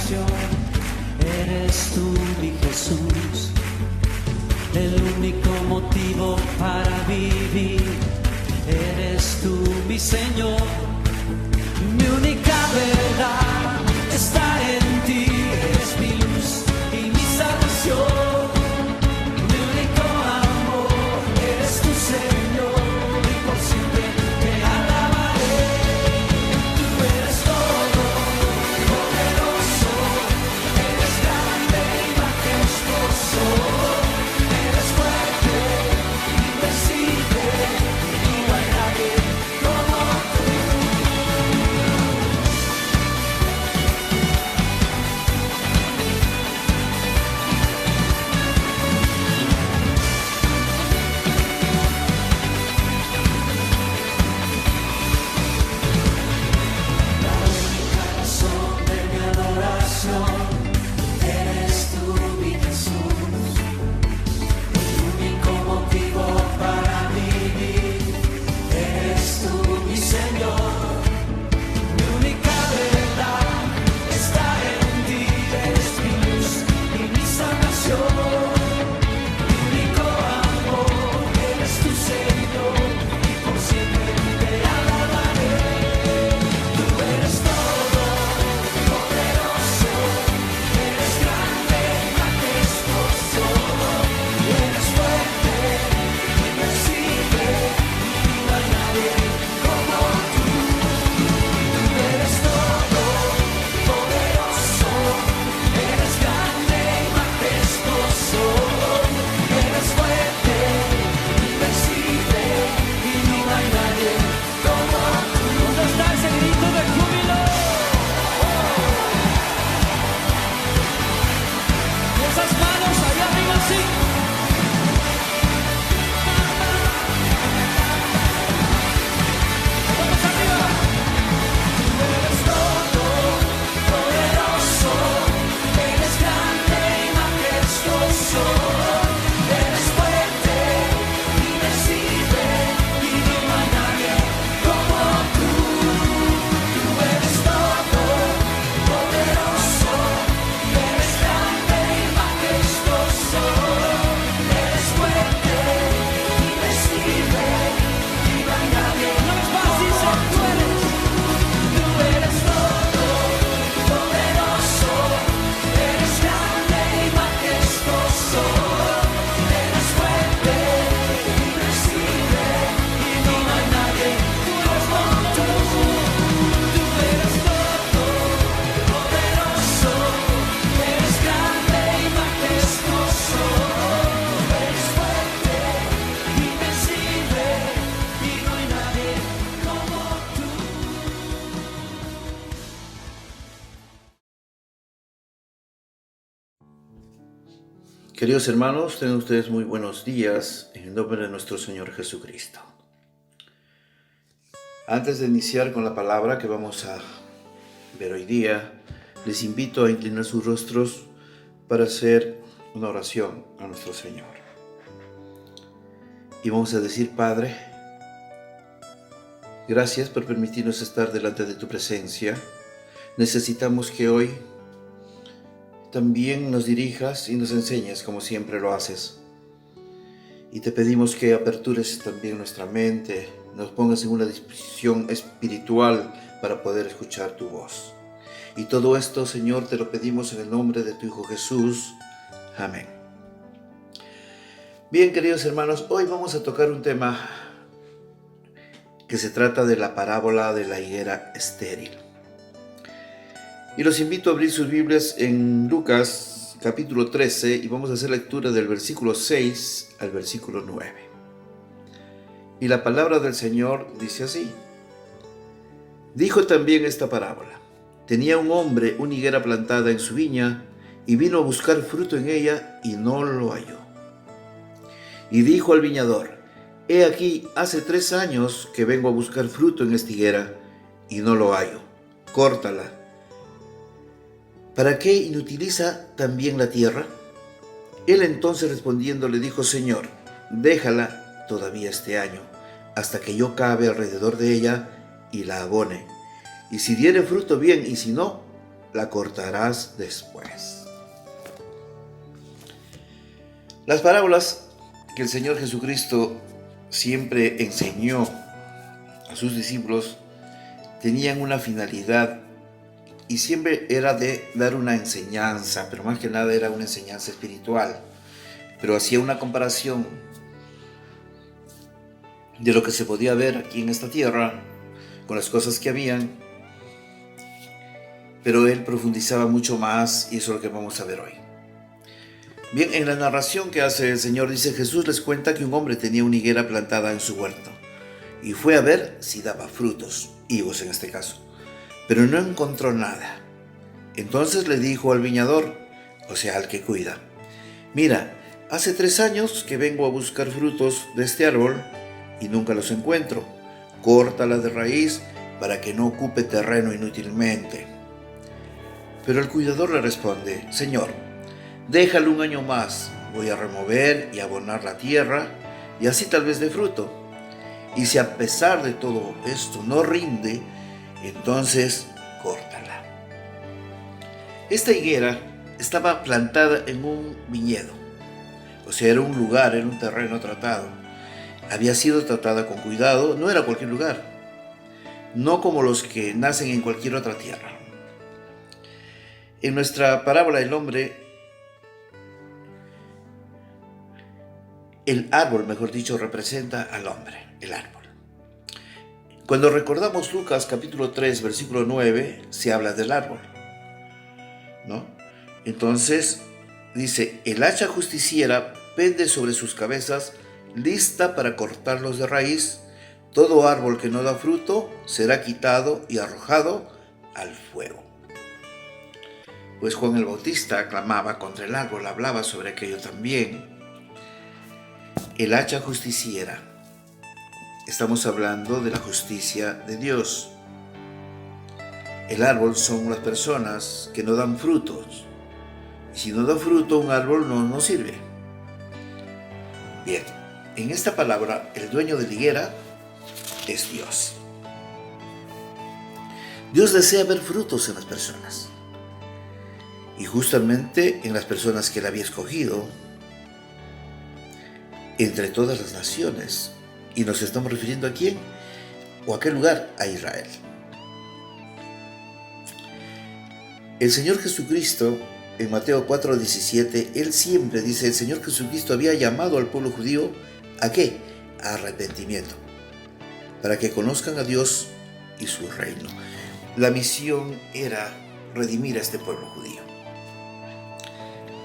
adoración. Eres tú, mi Jesús, el único motivo para vivir. Eres tú, mi Señor, mi única verdad está en ti. Eres mi luz y mi salvación, mi único amor. Eres tu Señor y por siempre te alabaré. Tú eres todo poderoso, eres grande y majestuoso, eres fuerte, invencible, y no hay nadie como tú. Queridos hermanos, tengan ustedes muy buenos días en el nombre de nuestro Señor Jesucristo. Antes de iniciar con la palabra que vamos a ver hoy día, les invito a inclinar sus rostros para hacer una oración a nuestro Señor. Y vamos a decir: Padre, gracias por permitirnos estar delante de tu presencia. Necesitamos que hoy también nos dirijas y nos enseñes como siempre lo haces. Y te pedimos que apertures también nuestra mente, nos pongas en una disposición espiritual para poder escuchar tu voz. Y todo esto, Señor, te lo pedimos en el nombre de tu Hijo Jesús. Amén. Bien, queridos hermanos, hoy vamos a tocar un tema que se trata de la parábola de la higuera estéril. Y los invito a abrir sus Biblias en Lucas capítulo 13 y vamos a hacer lectura del versículo 6 al versículo 9. Y la palabra del Señor dice así: Dijo también esta parábola: Tenía un hombre una higuera plantada en su viña y vino a buscar fruto en ella y no lo halló. Y dijo al viñador: He aquí, hace 3 años que vengo a buscar fruto en esta higuera y no lo hallo. Córtala. ¿Para qué inutiliza también la tierra? Él entonces respondiendo le dijo: Señor, déjala todavía este año, hasta que yo cabe alrededor de ella y la abone. Y si diere fruto, bien, y si no, la cortarás después. Las parábolas que el Señor Jesucristo siempre enseñó a sus discípulos tenían una finalidad y siempre era de dar una enseñanza, pero más que nada era una enseñanza espiritual. Pero hacía una comparación de lo que se podía ver aquí en esta tierra con las cosas que habían, pero él profundizaba mucho más y eso es lo que vamos a ver hoy. Bien, en la narración que hace el Señor dice: Jesús les cuenta que un hombre tenía una higuera plantada en su huerto y fue a ver si daba frutos, higos en este caso, pero no encontró nada. Entonces le dijo al viñador, o sea, al que cuida: mira, hace 3 años que vengo a buscar frutos de este árbol y nunca los encuentro. Córtala de raíz para que no ocupe terreno inútilmente. Pero el cuidador le responde: Señor, déjalo 1 año más, voy a remover y abonar la tierra y así tal vez dé fruto. Y si a pesar de todo esto no rinde, entonces córtala. Esta higuera estaba plantada en un viñedo, o sea, era un lugar, era un terreno tratado. Había sido tratada con cuidado, no era cualquier lugar, no como los que nacen en cualquier otra tierra. En nuestra parábola del hombre, el árbol, mejor dicho, representa al hombre, el árbol. Cuando recordamos Lucas capítulo 3, versículo 9, se habla del árbol, ¿no? Entonces dice: el hacha justiciera pende sobre sus cabezas, lista para cortarlos de raíz. Todo árbol que no da fruto será quitado y arrojado al fuego. Pues Juan el Bautista clamaba contra el árbol, hablaba sobre aquello también. El hacha justiciera. Estamos hablando de la justicia de Dios. El árbol son las personas que no dan frutos. Y si no da fruto, un árbol no sirve. Bien, en esta palabra, el dueño de la higuera es Dios. Dios desea ver frutos en las personas. Y justamente en las personas que Él había escogido, entre todas las naciones. Y nos estamos refiriendo a quién o a qué lugar: a Israel. El Señor Jesucristo, en Mateo 4:17, Él siempre dice: el Señor Jesucristo había llamado al pueblo judío ¿a qué? A arrepentimiento, para que conozcan a Dios y su reino. La misión era redimir a este pueblo judío.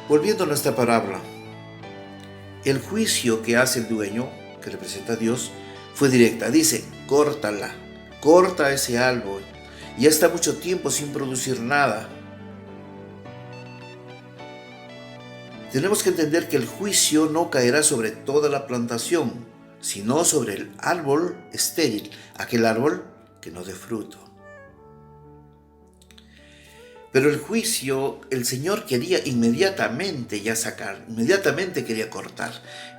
Volviendo a nuestra parábola, el juicio que hace el dueño, que representa a Dios, fue directa. Dice: córtala, corta ese árbol, ya está mucho tiempo sin producir nada. Tenemos que entender que el juicio no caerá sobre toda la plantación, sino sobre el árbol estéril, aquel árbol que no dé fruto. Pero el juicio, el Señor quería inmediatamente ya sacar, inmediatamente quería cortar.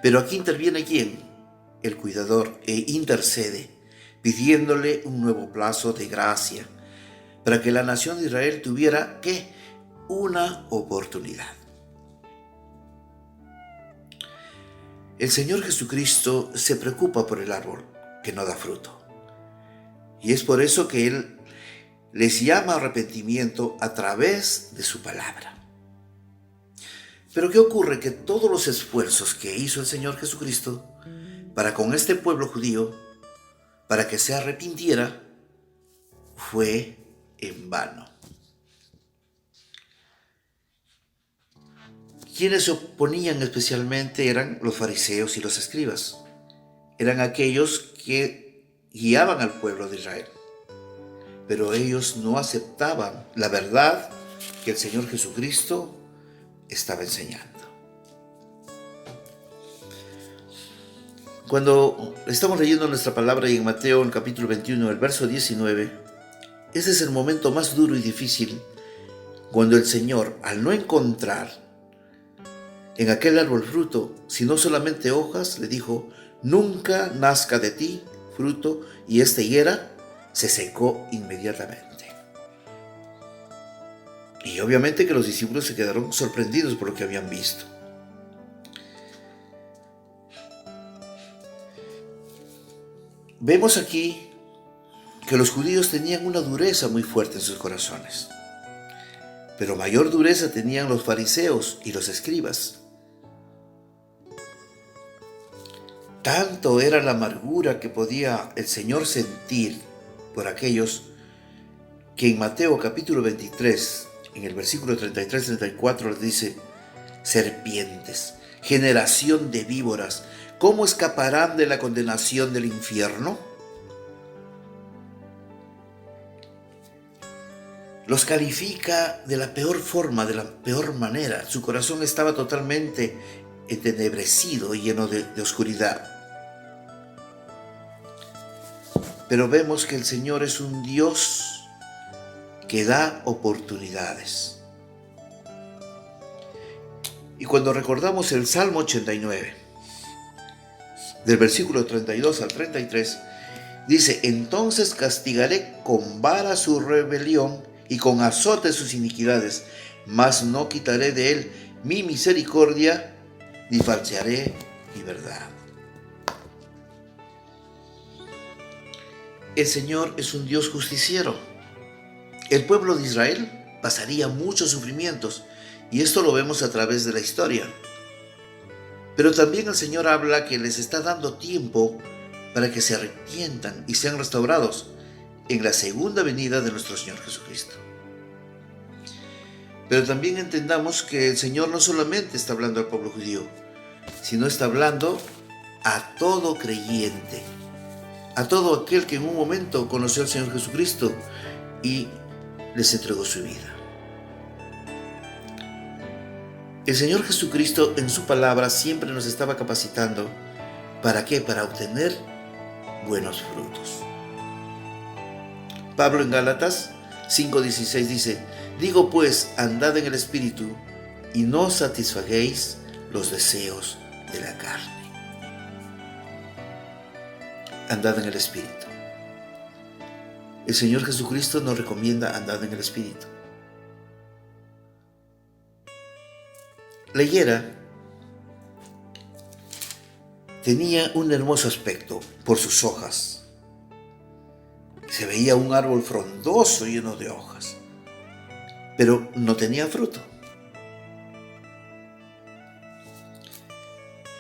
Pero aquí interviene ¿quién? El cuidador, e intercede, pidiéndole un nuevo plazo de gracia, para que la nación de Israel tuviera ¿qué? Una oportunidad. El Señor Jesucristo se preocupa por el árbol que no da fruto. Y es por eso que Él les llama a arrepentimiento a través de su palabra. Pero ¿qué ocurre? Que todos los esfuerzos que hizo el Señor Jesucristo para con este pueblo judío, para que se arrepintiera, fue en vano. Quienes se oponían especialmente eran los fariseos y los escribas. Eran aquellos que guiaban al pueblo de Israel. Pero ellos no aceptaban la verdad que el Señor Jesucristo estaba enseñando. Cuando estamos leyendo nuestra palabra y en Mateo, en el capítulo 21, el verso 19, ese es el momento más duro y difícil, cuando el Señor, al no encontrar en aquel árbol fruto, sino solamente hojas, le dijo: nunca nazca de ti fruto, y esta higuera se secó inmediatamente. Y obviamente que los discípulos se quedaron sorprendidos por lo que habían visto. Vemos aquí que los judíos tenían una dureza muy fuerte en sus corazones, pero mayor dureza tenían los fariseos y los escribas. Tanto era la amargura que podía el Señor sentir por aquellos que en Mateo capítulo 23, en el versículo 33-34 les dice: serpientes, generación de víboras, ¿cómo escaparán de la condenación del infierno? Los califica de la peor forma, de la peor manera. Su corazón estaba totalmente entenebrecido y lleno de oscuridad. Pero vemos que el Señor es un Dios que da oportunidades. Y cuando recordamos el Salmo 89, del versículo 32 al 33, dice: entonces castigaré con vara su rebelión y con azote sus iniquidades, mas no quitaré de él mi misericordia, ni falsearé mi verdad. El Señor es un Dios justiciero. El pueblo de Israel pasaría muchos sufrimientos, y esto lo vemos a través de la historia. Pero también el Señor habla que les está dando tiempo para que se arrepientan y sean restaurados en la segunda venida de nuestro Señor Jesucristo. Pero también entendamos que el Señor no solamente está hablando al pueblo judío, sino está hablando a todo creyente, a todo aquel que en un momento conoció al Señor Jesucristo y les entregó su vida. El Señor Jesucristo en su palabra siempre nos estaba capacitando. ¿Para qué? Para obtener buenos frutos. Pablo en Gálatas 5:16 dice: digo pues, andad en el Espíritu y no satisfaguéis los deseos de la carne. Andad en el Espíritu. El Señor Jesucristo nos recomienda andar en el Espíritu. La higuera tenía un hermoso aspecto por sus hojas. Se veía un árbol frondoso lleno de hojas, pero no tenía fruto.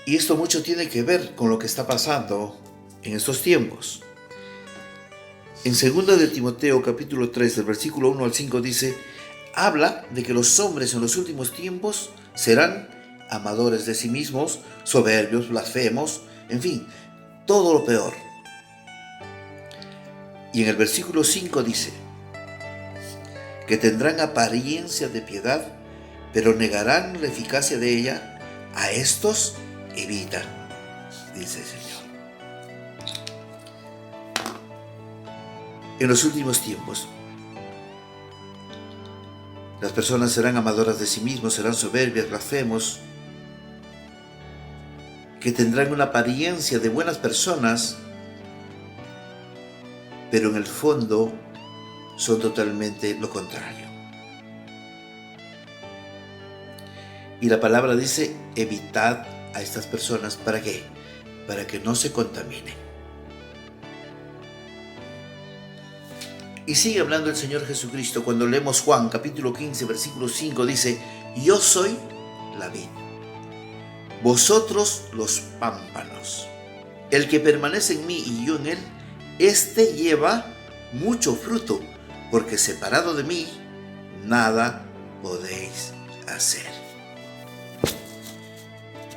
Y esto mucho tiene que ver con lo que está pasando en estos tiempos. En 2 de Timoteo capítulo 3, del versículo 1 al 5 dice: habla de que los hombres en los últimos tiempos serán amadores de sí mismos, soberbios, blasfemos, en fin, todo lo peor. Y en el versículo 5 dice que tendrán apariencia de piedad, pero negarán la eficacia de ella. A estos evita, dice el Señor. En los últimos tiempos, las personas serán amadoras de sí mismos, serán soberbias, blasfemos, que tendrán una apariencia de buenas personas, pero en el fondo son totalmente lo contrario. Y la palabra dice: evitad a estas personas. ¿Para qué? Para que no se contaminen. Y sigue hablando el Señor Jesucristo cuando leemos Juan capítulo 15 versículo 5, dice: yo soy la vid, vosotros los pámpanos. El que permanece en mí y yo en él, éste lleva mucho fruto, porque separado de mí nada podéis hacer.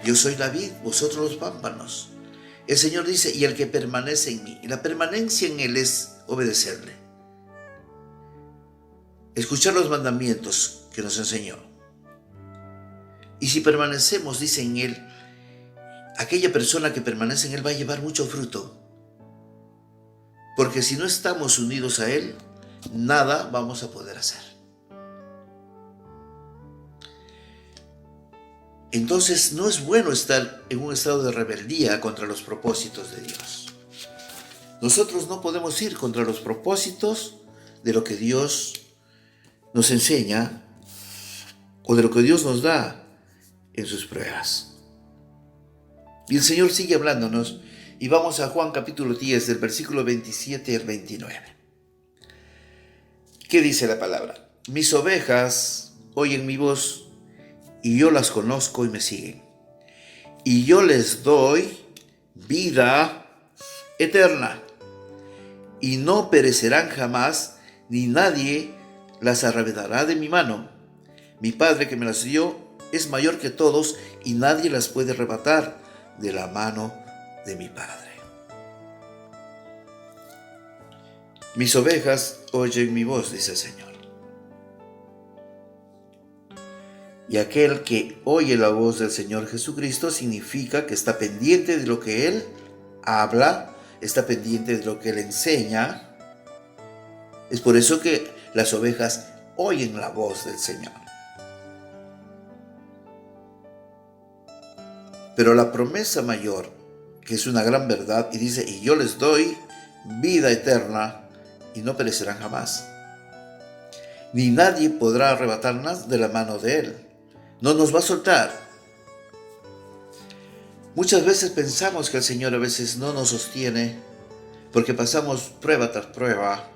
Yo soy la vid, vosotros los pámpanos. El Señor dice: y el que permanece en mí. Y la permanencia en él es obedecerle, escuchar los mandamientos que nos enseñó. Y si permanecemos, dice, en él, aquella persona que permanece en él va a llevar mucho fruto. Porque si no estamos unidos a él, nada vamos a poder hacer. Entonces no es bueno estar en un estado de rebeldía contra los propósitos de Dios. Nosotros no podemos ir contra los propósitos de lo que Dios nos enseña o de lo que Dios nos da en sus pruebas. Y el Señor sigue hablándonos y vamos a Juan capítulo 10 del versículo 27 al 29. ¿Qué dice la palabra? Mis ovejas oyen mi voz y yo las conozco y me siguen. Y yo les doy vida eterna y no perecerán jamás, ni nadie las arrebatará de mi mano. Mi Padre que me las dio es mayor que todos y nadie las puede arrebatar de la mano de mi Padre. Mis ovejas oyen mi voz, dice el Señor. Y aquel que oye la voz del Señor Jesucristo significa que está pendiente de lo que Él habla, está pendiente de lo que Él enseña. Es por eso que las ovejas oyen la voz del Señor. Pero la promesa mayor, que es una gran verdad, y dice, y yo les doy vida eterna y no perecerán jamás. Ni nadie podrá arrebatarlas de la mano de Él. No nos va a soltar. Muchas veces pensamos que el Señor a veces no nos sostiene porque pasamos prueba tras prueba.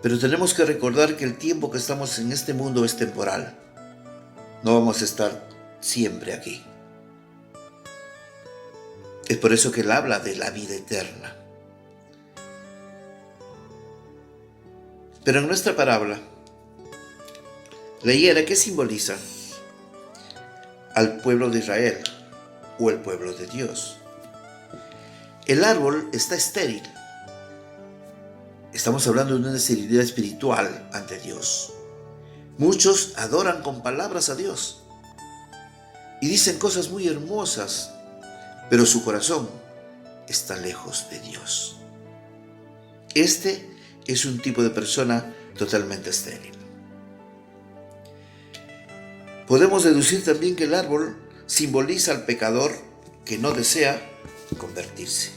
Pero tenemos que recordar que el tiempo que estamos en este mundo es temporal. No vamos a estar siempre aquí. Es por eso que Él habla de la vida eterna. Pero en nuestra parábola, la higuera, ¿qué simboliza? Al pueblo de Israel o el pueblo de Dios. El árbol está estéril. Estamos hablando de una esterilidad espiritual ante Dios. Muchos adoran con palabras a Dios y dicen cosas muy hermosas, pero su corazón está lejos de Dios. Este es un tipo de persona totalmente estéril. Podemos deducir también que el árbol simboliza al pecador que no desea convertirse.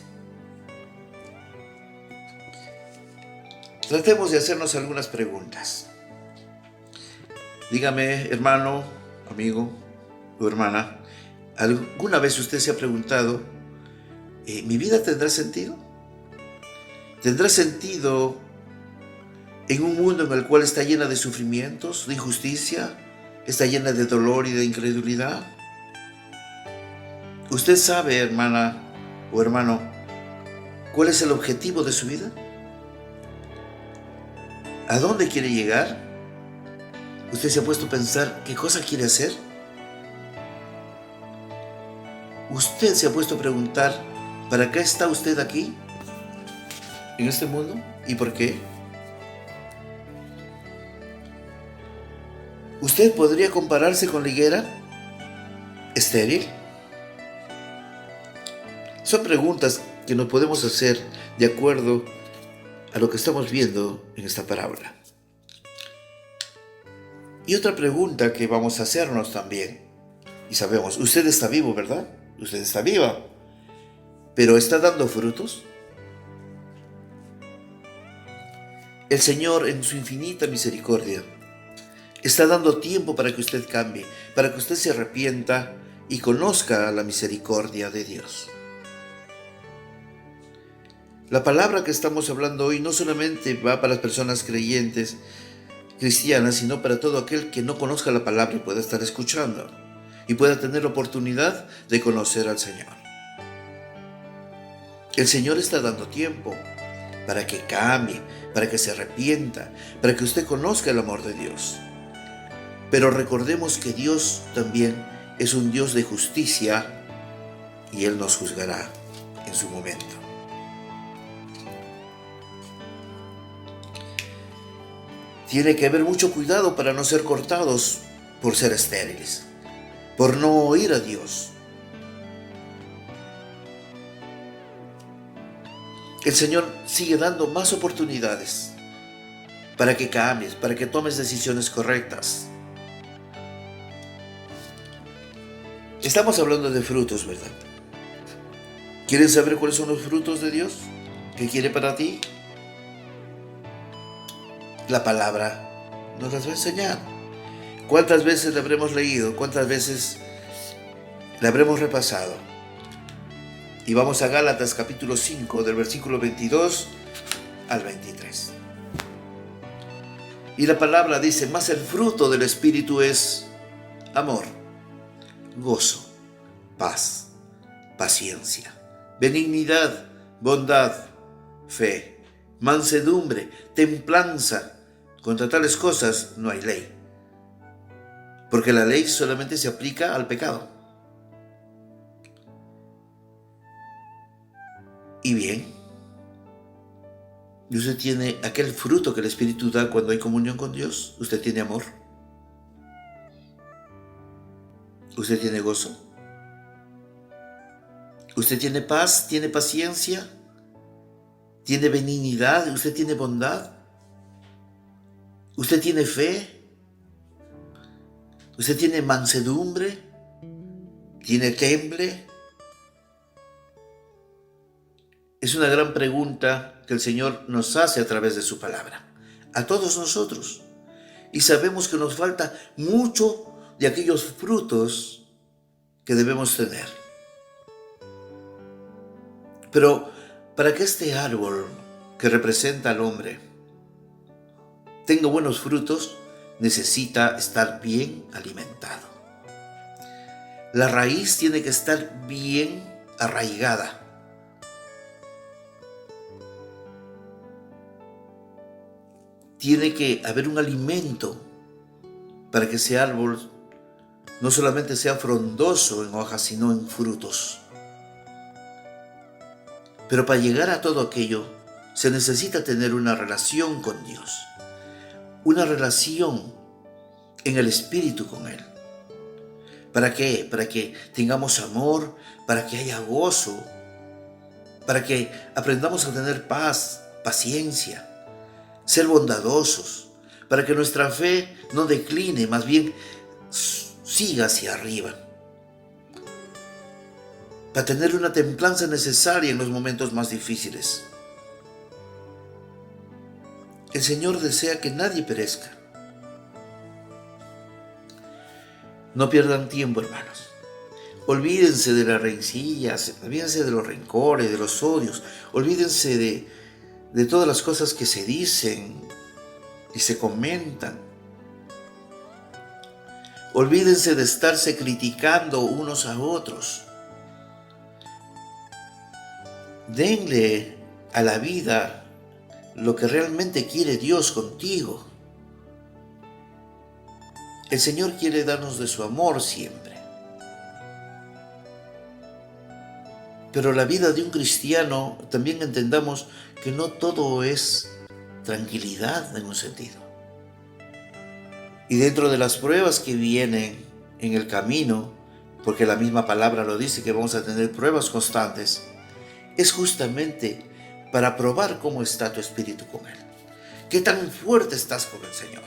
Tratemos de hacernos algunas preguntas. Dígame, hermano, amigo o hermana, ¿alguna vez usted se ha preguntado, ¿mi vida tendrá sentido? ¿Tendrá sentido en un mundo en el cual está llena de sufrimientos, de injusticia, está llena de dolor y de incredulidad? ¿Usted sabe, hermana o hermano, cuál es el objetivo de su vida? ¿A dónde quiere llegar? ¿Usted se ha puesto a pensar qué cosa quiere hacer? ¿Usted se ha puesto a preguntar para qué está usted aquí, en este mundo? ¿Y por qué? ¿Usted podría compararse con la higuera estéril? Son preguntas que nos podemos hacer de acuerdo a lo que estamos viendo en esta parábola. Y otra pregunta que vamos a hacernos también, y sabemos, usted está vivo, ¿verdad? Usted está viva, pero ¿está dando frutos? El Señor, en su infinita misericordia, está dando tiempo para que usted cambie, para que usted se arrepienta y conozca la misericordia de Dios. La palabra que estamos hablando hoy no solamente va para las personas creyentes, cristianas, sino para todo aquel que no conozca la palabra y pueda estar escuchando y pueda tener la oportunidad de conocer al Señor. El Señor está dando tiempo para que cambie, para que se arrepienta, para que usted conozca el amor de Dios. Pero recordemos que Dios también es un Dios de justicia y Él nos juzgará en su momento. Tiene que haber mucho cuidado para no ser cortados por ser estériles, por no oír a Dios. El Señor sigue dando más oportunidades para que cambies, para que tomes decisiones correctas. Estamos hablando de frutos, ¿verdad? ¿Quieren saber cuáles son los frutos de Dios? ¿Qué quiere para ti? La palabra nos las va a enseñar. ¿Cuántas veces la habremos leído? ¿Cuántas veces la habremos repasado? Y vamos a Gálatas capítulo 5, del versículo 22 al 23. Y la palabra dice: mas el fruto del Espíritu es amor, gozo, paz, paciencia, benignidad, bondad, fe, mansedumbre, templanza. Contra tales cosas no hay ley, porque la ley solamente se aplica al pecado. Y bien, ¿y usted tiene aquel fruto que el Espíritu da cuando hay comunión con Dios? ¿Usted tiene amor? ¿Usted tiene gozo? ¿Usted tiene paz? ¿Tiene paciencia? ¿Tiene benignidad? ¿Usted tiene bondad? ¿Usted tiene fe? ¿Usted tiene mansedumbre? ¿Tiene temple? Es una gran pregunta que el Señor nos hace a través de su palabra, a todos nosotros. Y sabemos que nos falta mucho de aquellos frutos que debemos tener. Pero para que este árbol que representa al hombre tenga buenos frutos, necesita estar bien alimentado. La raíz tiene que estar bien arraigada. Tiene que haber un alimento para que ese árbol no solamente sea frondoso en hojas, sino en frutos. Pero para llegar a todo aquello, se necesita tener una relación con Dios. Una relación en el Espíritu con Él. ¿Para qué? Para que tengamos amor, para que haya gozo, para que aprendamos a tener paz, paciencia, ser bondadosos, para que nuestra fe no decline, más bien siga hacia arriba. Para tener una templanza necesaria en los momentos más difíciles. El Señor desea que nadie perezca. No pierdan tiempo, hermanos. Olvídense de las rencillas, olvídense de los rencores, de los odios, olvídense de todas las cosas que se dicen y se comentan. Olvídense de estarse criticando unos a otros. Denle a la vida lo que realmente quiere Dios contigo. El Señor quiere darnos de su amor siempre. Pero la vida de un cristiano, también entendamos que no todo es tranquilidad en un sentido. Y dentro de las pruebas que vienen en el camino, porque la misma palabra lo dice que vamos a tener pruebas constantes, es justamente para probar cómo está tu espíritu con Él. ¿Qué tan fuerte estás con el Señor?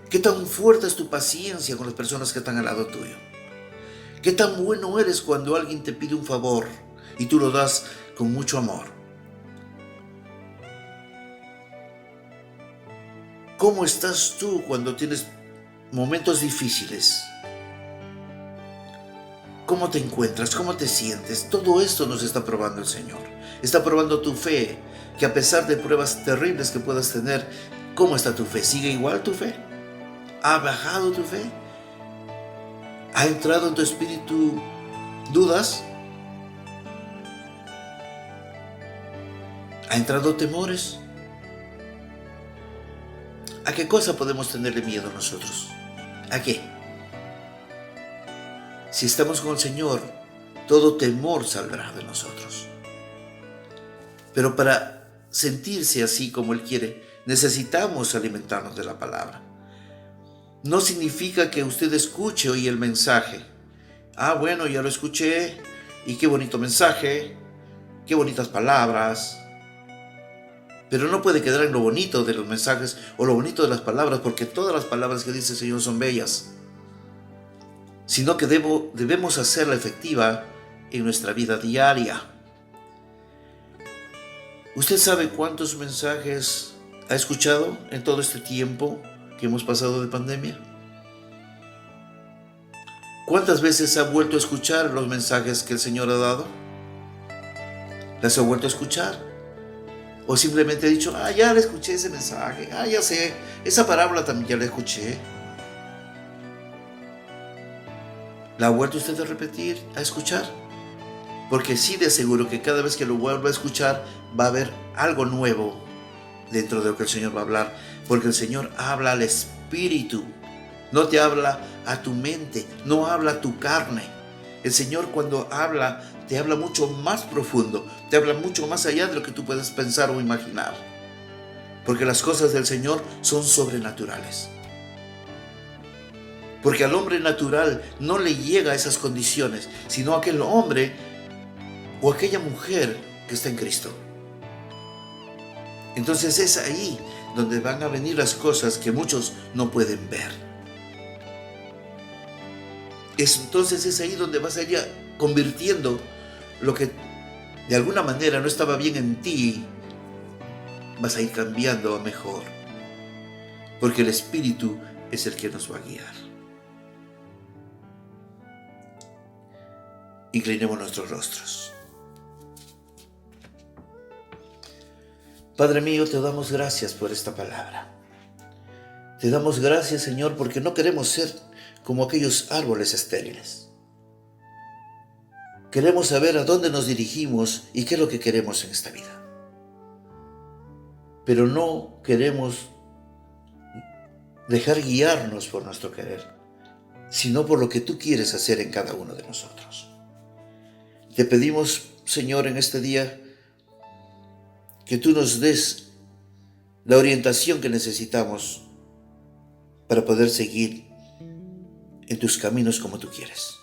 ¿Qué tan fuerte es tu paciencia con las personas que están al lado tuyo? ¿Qué tan bueno eres cuando alguien te pide un favor y tú lo das con mucho amor? ¿Cómo estás tú cuando tienes momentos difíciles? ¿Cómo te encuentras? ¿Cómo te sientes? Todo esto nos está probando el Señor. Está probando tu fe, que a pesar de pruebas terribles que puedas tener, ¿cómo está tu fe? ¿Sigue igual tu fe? ¿Ha bajado tu fe? ¿Ha entrado en tu espíritu dudas? ¿Ha entrado temores? ¿A qué cosa podemos tenerle miedo nosotros? ¿A qué? Si estamos con el Señor, todo temor saldrá de nosotros. Pero para sentirse así como Él quiere, necesitamos alimentarnos de la palabra. No significa que usted escuche hoy el mensaje. Bueno, ya lo escuché, y qué bonito mensaje, qué bonitas palabras. Pero no puede quedar en lo bonito de los mensajes o lo bonito de las palabras, porque todas las palabras que dice el Señor son bellas. Sino que debemos hacerla efectiva en nuestra vida diaria. ¿Usted sabe cuántos mensajes ha escuchado en todo este tiempo que hemos pasado de pandemia? ¿Cuántas veces ha vuelto a escuchar los mensajes que el Señor ha dado? ¿Las ha vuelto a escuchar? ¿O simplemente ha dicho, ya le escuché ese mensaje, ya sé, esa parábola también ya la escuché? ¿La ha vuelto usted a repetir, a escuchar? Porque sí, de seguro que cada vez que lo vuelva a escuchar va a haber algo nuevo dentro de lo que el Señor va a hablar, porque el Señor habla al Espíritu, no te habla a tu mente, no habla a tu carne. El Señor, cuando habla, te habla mucho más profundo, te habla mucho más allá de lo que tú puedes pensar o imaginar, porque las cosas del Señor son sobrenaturales. Porque al hombre natural no le llega a esas condiciones, sino a aquel hombre o aquella mujer que está en Cristo. Entonces es ahí donde van a venir las cosas que muchos no pueden ver. Entonces es ahí donde vas a ir convirtiendo lo que de alguna manera no estaba bien en ti, vas a ir cambiando a mejor. Porque el Espíritu es el que nos va a guiar. Inclinemos nuestros rostros. Padre mío, te damos gracias por esta palabra. Te damos gracias, Señor, porque no queremos ser como aquellos árboles estériles. Queremos saber a dónde nos dirigimos y qué es lo que queremos en esta vida. Pero no queremos dejar guiarnos por nuestro querer, sino por lo que tú quieres hacer en cada uno de nosotros. Te pedimos, Señor, en este día, que tú nos des la orientación que necesitamos para poder seguir en tus caminos como tú quieres.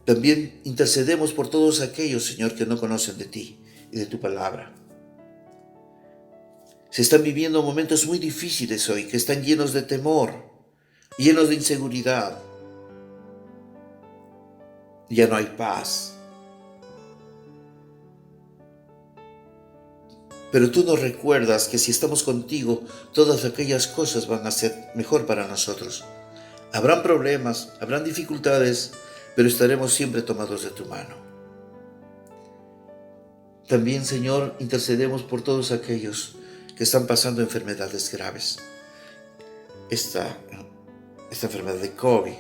También intercedemos por todos aquellos, Señor, que no conocen de ti y de tu palabra. Se están viviendo momentos muy difíciles hoy, que están llenos de temor, llenos de inseguridad. Ya no hay paz. Pero tú nos recuerdas que si estamos contigo, todas aquellas cosas van a ser mejor para nosotros. Habrán problemas, habrán dificultades, pero estaremos siempre tomados de tu mano. También, Señor, intercedemos por todos aquellos que están pasando enfermedades graves. Esta enfermedad de COVID,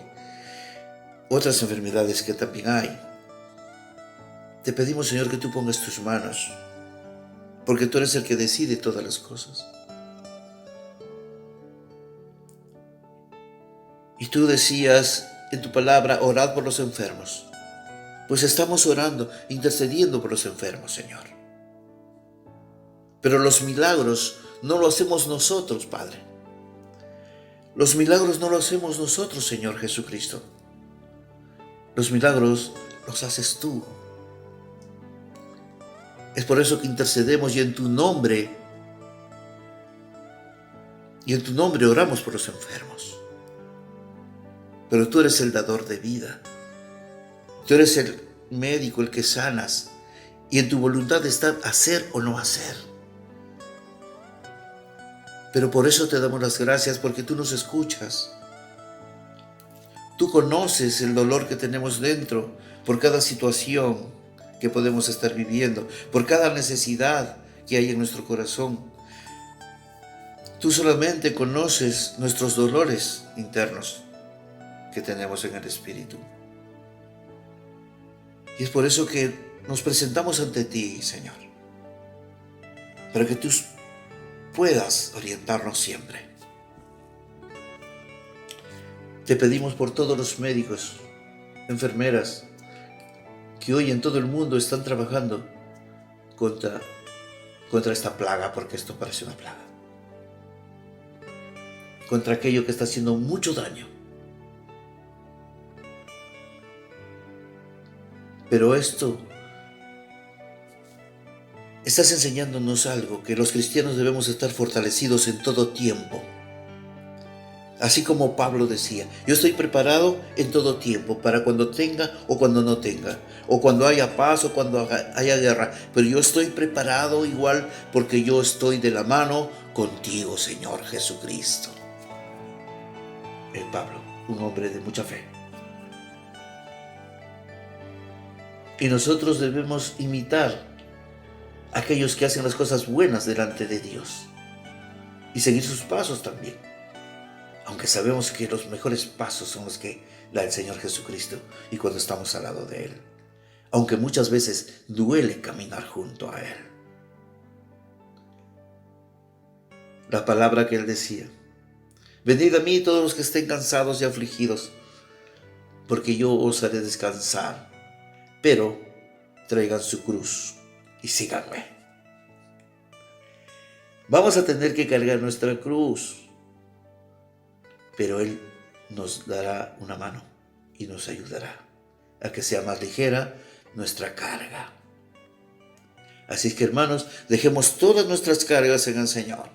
otras enfermedades que también hay. Te pedimos, Señor, que tú pongas tus manos, porque tú eres el que decide todas las cosas. Y tú decías en tu palabra, orad por los enfermos. Pues estamos orando, intercediendo por los enfermos, Señor. Pero los milagros no lo hacemos nosotros, Padre. Los milagros no lo hacemos nosotros, Señor Jesucristo. Los milagros los haces tú. Es por eso que intercedemos y en tu nombre oramos por los enfermos. Pero tú eres el dador de vida. Tú eres el médico, el que sanas. Y en tu voluntad está hacer o no hacer. Pero por eso te damos las gracias, porque tú nos escuchas. Tú conoces el dolor que tenemos dentro por cada situación que podemos estar viviendo, por cada necesidad que hay en nuestro corazón. Tú solamente conoces nuestros dolores internos que tenemos en el espíritu. Y es por eso que nos presentamos ante ti, Señor, para que tú puedas orientarnos siempre. Te pedimos por todos los médicos, enfermeras, que hoy en todo el mundo están trabajando contra esta plaga, porque esto parece una plaga. Contra aquello que está haciendo mucho daño. Pero estás enseñándonos algo, que los cristianos debemos estar fortalecidos en todo tiempo. Así como Pablo decía, yo estoy preparado en todo tiempo, para cuando tenga o cuando no tenga, o cuando haya paz o cuando haya guerra, pero yo estoy preparado igual porque yo estoy de la mano contigo, Señor Jesucristo. Pablo. un hombre de mucha fe. Y nosotros debemos imitar a aquellos que hacen las cosas buenas delante de Dios y seguir sus pasos también. Aunque sabemos que los mejores pasos son los que da el Señor Jesucristo y cuando estamos al lado de Él. Aunque muchas veces duele caminar junto a Él. La palabra que Él decía: venid a mí todos los que estén cansados y afligidos, porque yo os haré descansar. Pero traigan su cruz y síganme. Vamos a tener que cargar nuestra cruz, pero Él nos dará una mano y nos ayudará a que sea más ligera nuestra carga. Así que, hermanos, dejemos todas nuestras cargas en el Señor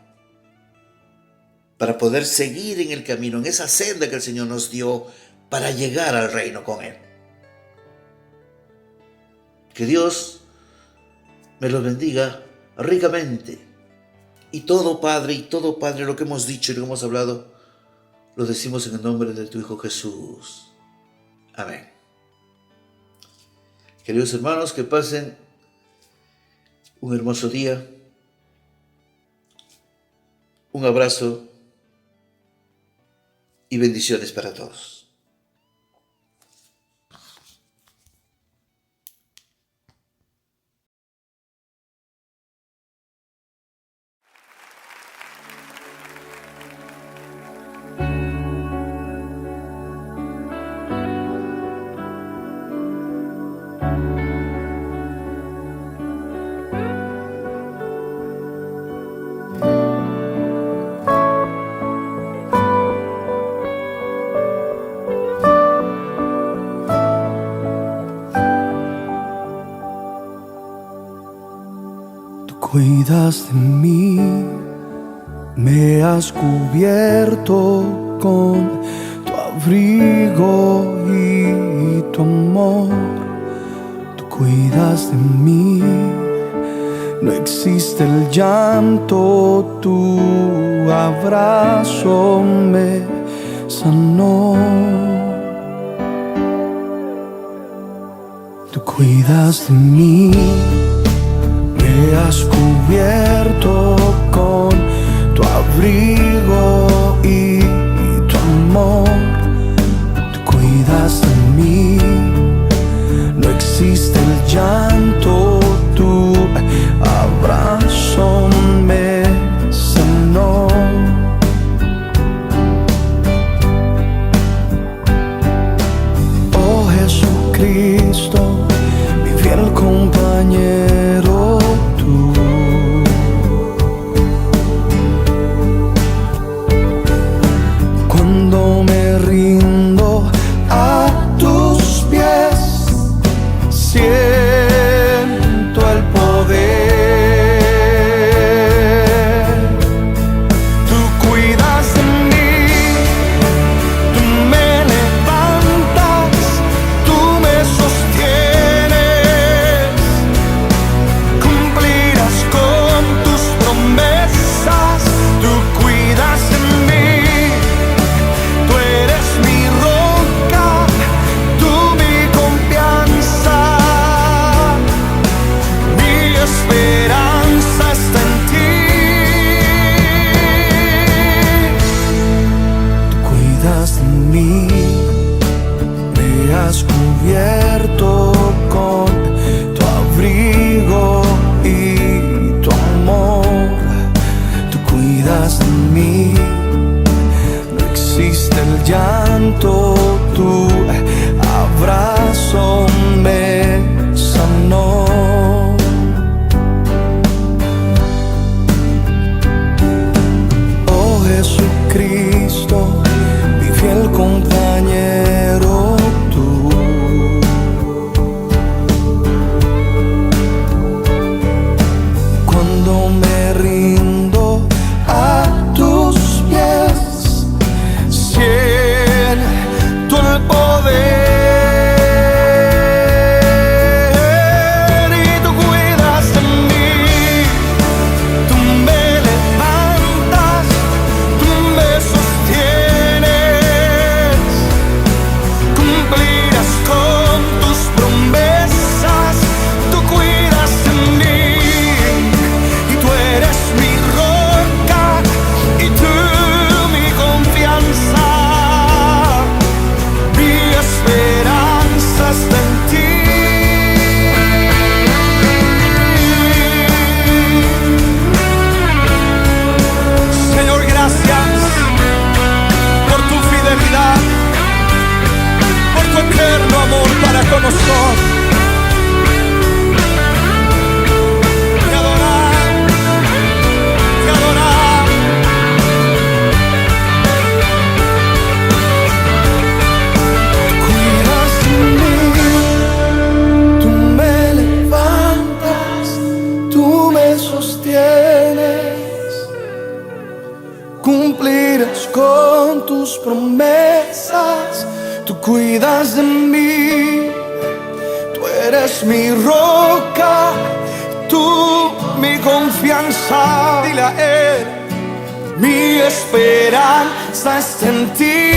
para poder seguir en el camino, en esa senda que el Señor nos dio para llegar al reino con Él. Que Dios me los bendiga ricamente. Y todo Padre, lo que hemos dicho y lo que hemos hablado, lo decimos en el nombre de tu Hijo Jesús. Amén. Queridos hermanos, que pasen un hermoso día. Un abrazo y bendiciones para todos. Cuidas de mí, me has cubierto con tu abrigo y tu amor. Tú cuidas de mí, no existe el llanto, tu abrazo me sanó. Tú cuidas de mí, me has cubierto con tu abrigo y tu amor. Tú cuidas de mí, no existe el llanto, tu abrazo me sanó. Oh Jesucristo, mi fiel compañero, cuando me rindo a tus pies, siento el poder. Tú cuidas de mí, tú me levantas, tú me sostienes, cumplirás con tus promesas. Tú cuidas de mí, esperanza está en ti. Tú cuidas de mí, me has cubierto con tu abrigo y tu amor. Tú cuidas de mí, no existe el llanto, tu abrazo me sanó. Jesucristo, mi fiel compañero, tú. Cuando me rindo a tus pies, siento el poder. tú me sostienes. Cumplirás con tus promesas, tú cuidas de mí. Tú eres mi roca, tú mi confianza. Dile a Él, mi esperanza está en ti.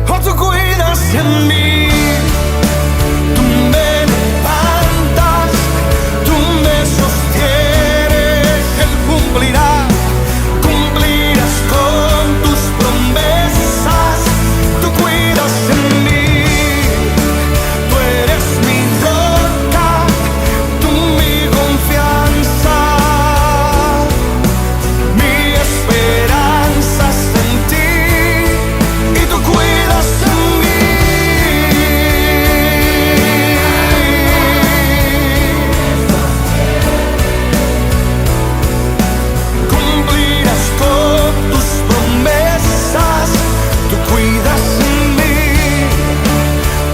Oh, tú cuidas de mí. Tú me levantas, tú me sostienes. Él cumplirás con tus promesas. Tú cuidas de mí. Tú eres mi roca, tú mi confianza. Mi esperanza está en ti y tú cuidas de mí. Cumplirás con tus promesas, tú cuidas de mí.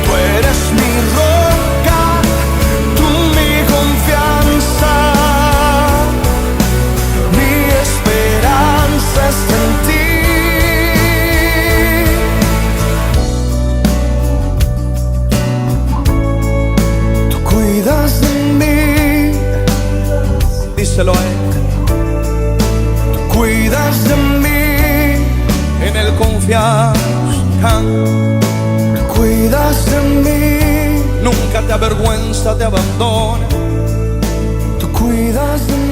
Tú eres mi roca, tú mi confianza. Mi esperanza está en ti. Tú cuidas de mí. Díselo a Él. Tú cuidas de mí. En Él confianza. Tú cuidas de mí. Nunca te avergüenza, te abandona. Tú cuidas de mí.